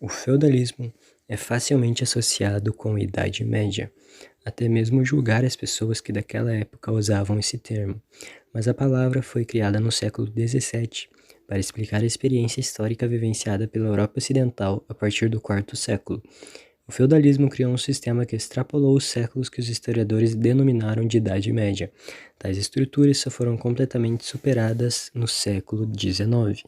O feudalismo é facilmente associado com a Idade Média, até mesmo julgar as pessoas que daquela época usavam esse termo, mas a palavra foi criada no século XVII para explicar a experiência histórica vivenciada pela Europa Ocidental a partir do quarto século. O feudalismo criou um sistema que extrapolou os séculos que os historiadores denominaram de Idade Média. Tais estruturas só foram completamente superadas no século XIX.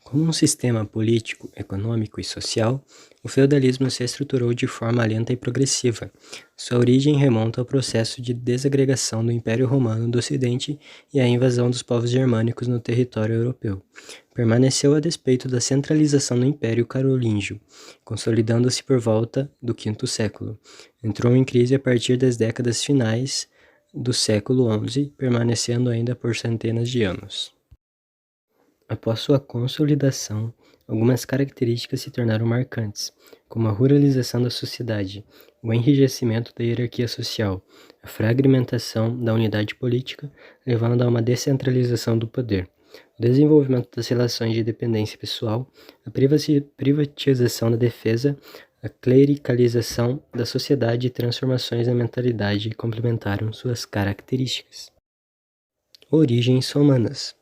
Como um sistema político, econômico e social, o feudalismo se estruturou de forma lenta e progressiva. Sua origem remonta ao processo de desagregação do Império Romano do Ocidente e à invasão dos povos germânicos no território europeu. Permaneceu a despeito da centralização do Império Carolíngio, consolidando-se por volta do V século. Entrou em crise a partir das décadas finais do século XI, permanecendo ainda por centenas de anos. Após sua consolidação, algumas características se tornaram marcantes, como a ruralização da sociedade, o enrijecimento da hierarquia social, a fragmentação da unidade política, levando a uma descentralização do poder, o desenvolvimento das relações de dependência pessoal, a privatização da defesa, a clericalização da sociedade e transformações na mentalidade complementaram suas características. Origens romanas.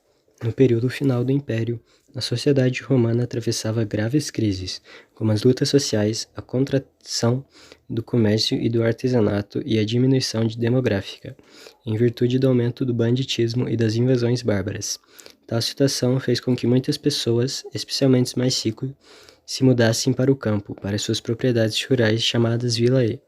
No período final do Império, a sociedade romana atravessava graves crises, como as lutas sociais, a contração do comércio e do artesanato e a diminuição demográfica, em virtude do aumento do banditismo e das invasões bárbaras. Tal situação fez com que muitas pessoas, especialmente os mais ricos, se mudassem para o campo, para suas propriedades rurais chamadas vilae.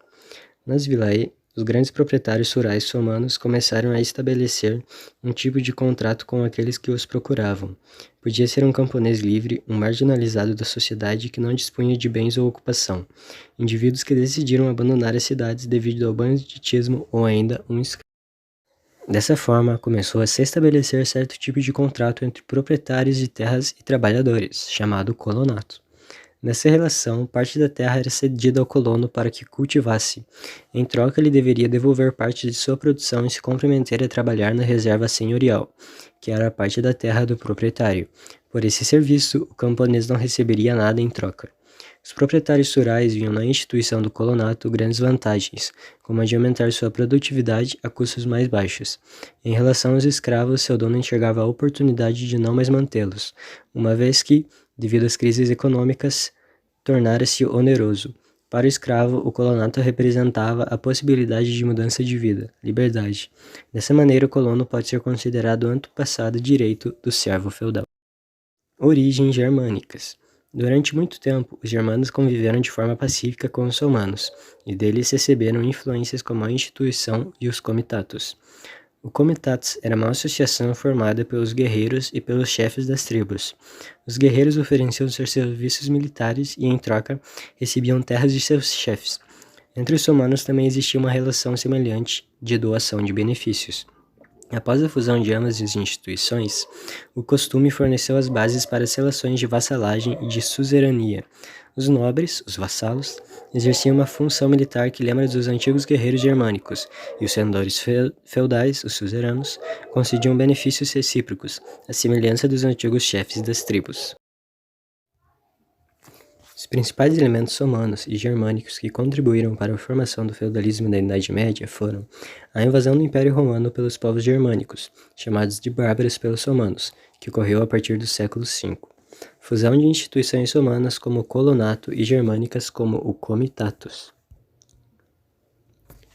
Nas vilae, os grandes proprietários rurais romanos começaram a estabelecer um tipo de contrato com aqueles que os procuravam. Podia ser um camponês livre, um marginalizado da sociedade que não dispunha de bens ou ocupação, indivíduos que decidiram abandonar as cidades devido ao banditismo ou ainda um escravo. Dessa forma, começou a se estabelecer certo tipo de contrato entre proprietários de terras e trabalhadores, chamado colonato. Nessa relação, parte da terra era cedida ao colono para que cultivasse. Em troca, ele deveria devolver parte de sua produção e se comprometer a trabalhar na reserva senhorial, que era a parte da terra do proprietário. Por esse serviço, o camponês não receberia nada em troca. Os proprietários rurais viam na instituição do colonato grandes vantagens, como a de aumentar sua produtividade a custos mais baixos. Em relação aos escravos, seu dono enxergava a oportunidade de não mais mantê-los, uma vez que, devido às crises econômicas, tornara-se oneroso. Para o escravo, o colonato representava a possibilidade de mudança de vida, liberdade. Dessa maneira, o colono pode ser considerado o antepassado direito do servo feudal. Origens germânicas. Durante muito tempo, os germanos conviveram de forma pacífica com os romanos, e deles receberam influências como a instituição e os comitatus. O comitatus era uma associação formada pelos guerreiros e pelos chefes das tribos. Os guerreiros ofereciam seus serviços militares e, em troca, recebiam terras de seus chefes. Entre os romanos também existia uma relação semelhante de doação de benefícios. Após a fusão de ambas as instituições, o costume forneceu as bases para as relações de vassalagem e de suzerania. Os nobres, os vassalos, exerciam uma função militar que lembra dos antigos guerreiros germânicos, e os senhores feudais, os suzeranos, concediam benefícios recíprocos, à semelhança dos antigos chefes das tribos. Os principais elementos romanos e germânicos que contribuíram para a formação do feudalismo da Idade Média foram a invasão do Império Romano pelos povos germânicos, chamados de bárbaros pelos romanos, que ocorreu a partir do século V, fusão de instituições romanas como o colonato e germânicas como o comitatus.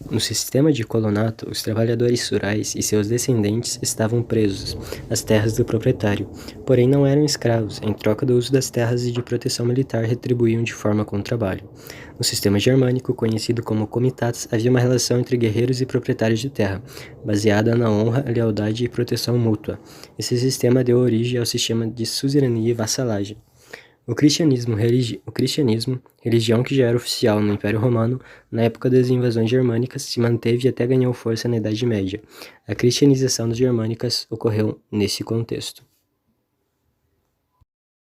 No sistema de colonato, os trabalhadores rurais e seus descendentes estavam presos às terras do proprietário, porém não eram escravos. Em troca do uso das terras e de proteção militar, retribuíam de forma com o trabalho. No sistema germânico, conhecido como comitatus, havia uma relação entre guerreiros e proprietários de terra, baseada na honra, lealdade e proteção mútua. Esse sistema deu origem ao sistema de suzerania e vassalagem. O cristianismo, religião que já era oficial no Império Romano, na época das invasões germânicas, se manteve e até ganhou força na Idade Média. A cristianização das germânicas ocorreu nesse contexto.